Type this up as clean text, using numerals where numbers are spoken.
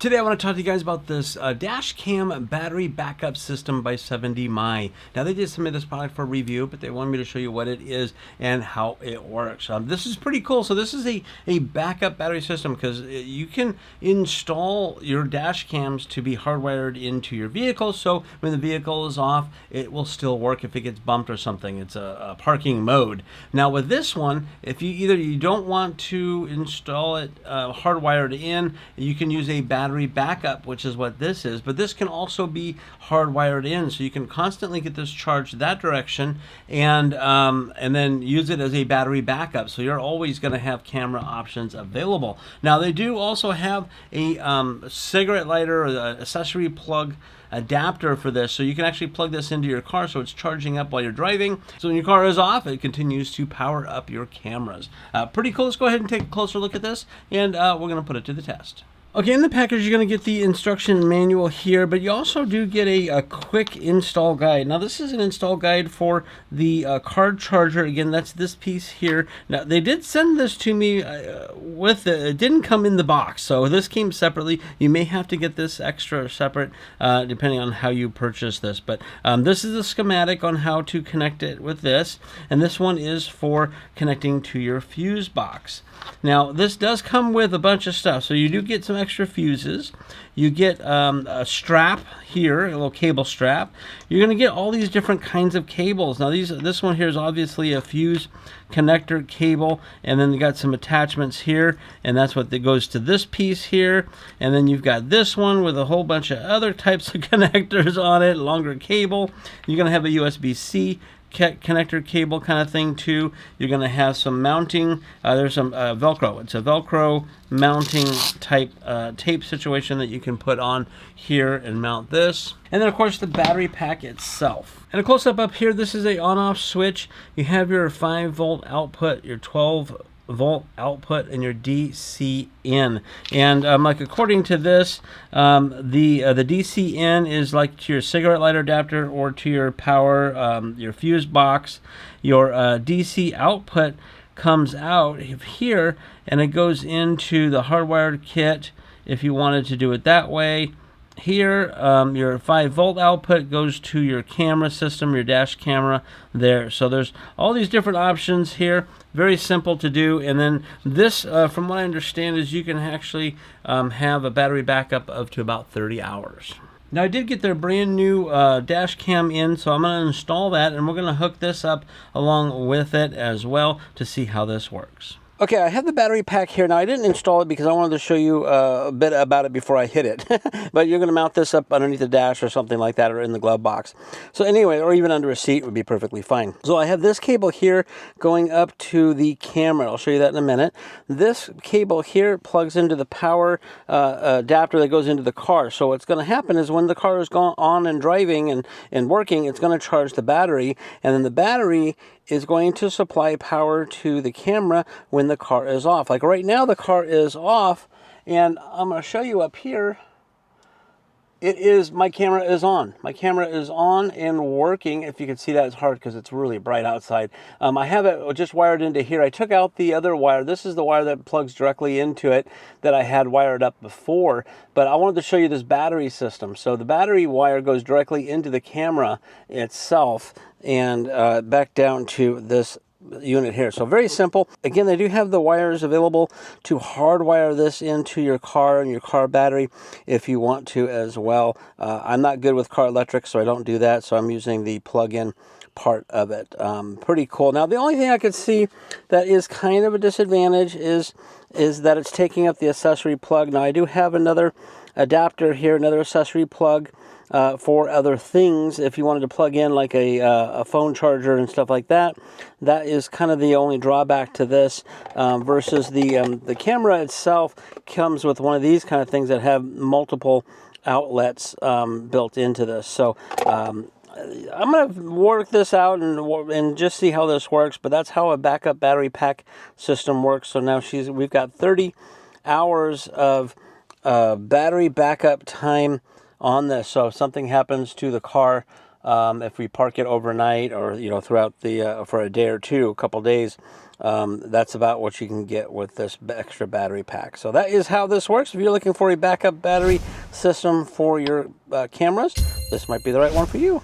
Today I want to talk to you guys about this dash cam battery backup system by 7DMy. Now they did submit this product for review, but they wanted me to show you what it is and how it works. This is pretty cool. So this is a backup battery system because you can install your dash cams to be hardwired into your vehicle. So when the vehicle is off, it will still work if it gets bumped or something. It's a parking mode. Now with this one, if you don't want to install it hardwired in, you can use a battery backup, which is what this is, but this can also be hardwired in, so you can constantly get this charged that direction and then use it as a battery backup, so you're always going to have camera options available. Now they do also have a cigarette lighter or accessory plug adapter for this, so you can actually plug this into your car so it's charging up while you're driving, so when your car is off it continues to power up your cameras. Pretty cool. Let's go ahead and take a closer look at this, and we're going to put it to the test. Okay, in the package you're going to get the instruction manual here, but you also do get a quick install guide. Now this is an install guide for the card charger. Again, that's this piece here. Now they did send this to me it didn't come in the box, so this came separately. You may have to get this extra separate depending on how you purchase this, but this is a schematic on how to connect it with this, and this one is for connecting to your fuse box. Now this does come with a bunch of stuff, so you do get some extra fuses. You get a strap here, a little cable strap. You're going to get all these different kinds of cables. Now this one here is obviously a fuse connector cable, and then you got some attachments here, and that's what goes to this piece here. And then you've got this one with a whole bunch of other types of connectors on it, longer cable. You're going to have a USB-C connector cable kind of thing too. You're going to have some mounting. There's some Velcro. It's a Velcro mounting type tape situation that you can put on here and mount this. And then of course the battery pack itself. And a close-up up here, this is a on-off switch. You have your 5-volt output, your 12-volt output, and your DC in. And like according to this, the DC in is like to your cigarette lighter adapter or to your power, your fuse box. Your DC output comes out here and it goes into the hardwired kit if you wanted to do it that way. Here, your 5-volt output goes to your camera system, your dash camera there. So there's all these different options here. Very simple to do. And then this, from what I understand, is you can actually have a battery backup of to about 30 hours. Now I did get their brand new dash cam in, so I'm going to install that, and we're going to hook this up along with it as well to see how this works. Okay, I have the battery pack here. Now, I didn't install it because I wanted to show you a bit about it before I hit it. But you're going to mount this up underneath the dash or something like that, or in the glove box. So anyway, or even under a seat would be perfectly fine. So I have this cable here going up to the camera. I'll show you that in a minute. This cable here plugs into the power adapter that goes into the car. So what's going to happen is when the car is gone on and driving and working, it's going to charge the battery, and then the battery is going to supply power to the camera when the car is off. Like right now the car is off, and I'm going to show you up here. My camera is on. My camera is on and working. If you can see that, it's hard because it's really bright outside. I have it just wired into here. I took out the other wire. This is the wire that plugs directly into it that I had wired up before, but I wanted to show you this battery system. So the battery wire goes directly into the camera itself and back down to this unit here. So very simple. Again, they do have the wires available to hardwire this into your car and your car battery if you want to as well. I'm not good with car electric, so I don't do that, so I'm using the plug-in part of it. Pretty cool. Now the only thing I could see that is kind of a disadvantage is that it's taking up the accessory plug. Now I do have another adapter here, another accessory plug for other things. If you wanted to plug in like a phone charger and stuff like that, that is kind of the only drawback to this versus the camera itself comes with one of these kind of things that have multiple outlets built into this. So I'm going to work this out and just see how this works, but that's how a backup battery pack system works. So now we've got 30 hours of battery backup time on this. So if something happens to the car if we park it overnight, or throughout the for a day or two, a couple days. That's about what you can get with this extra battery pack. So that is how this works. If you're looking for a backup battery system for your cameras, this might be the right one for you.